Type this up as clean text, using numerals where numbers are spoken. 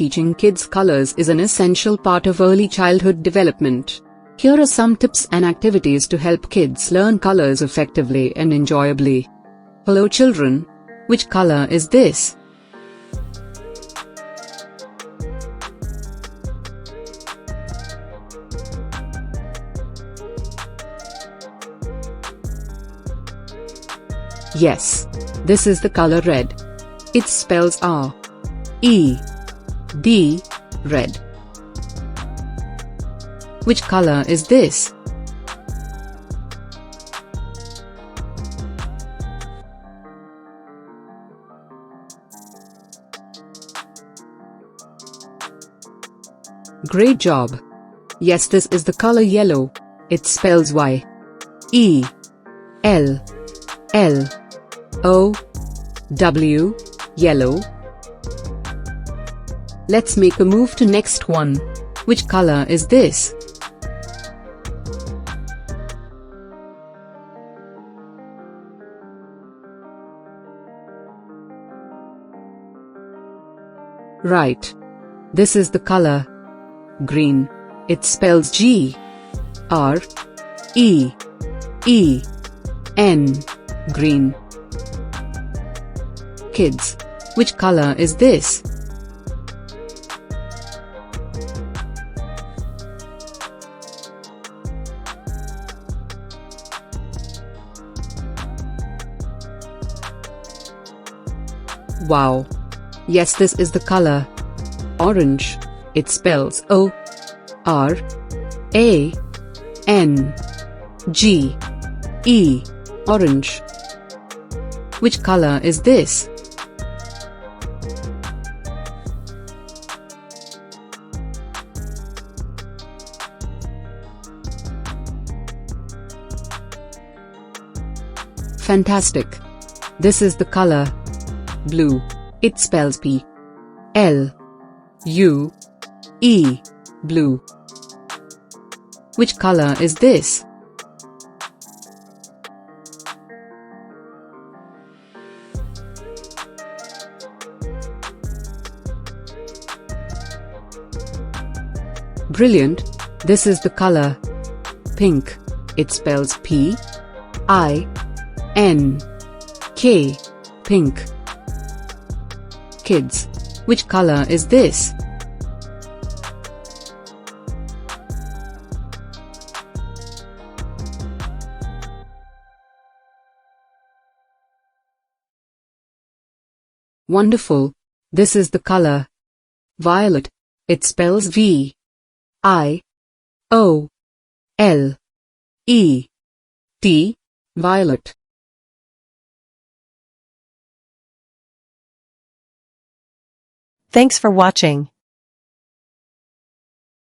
teaching kids colors is an essential part of early childhood development. Here are some tips and activities to help kids learn colors effectively and enjoyably. Hello children, which color is this? Yes, this is the color red. It spells R-E-D, red. Which color is this? Great job! Yes, this is the color yellow. It spells Y-E-L-L-O-W, yellow. Let's make a move to next one. Which color is this? Right. This is the color green. It spells G-R-E-E-N, green. Kids, which color is this? Wow! Yes, this is the color orange. It spells O-R-A-N-G-E, orange. Which color is this? Fantastic! This is the color blue. It spells P-L-U-E, blue. Which color is this? Brilliant! This is the color pink. It spells P-I-N-K, pink. Kids, which color is this? Wonderful! This is the color violet. It spells V-I-O-L-E-T, violet. Thanks for watching.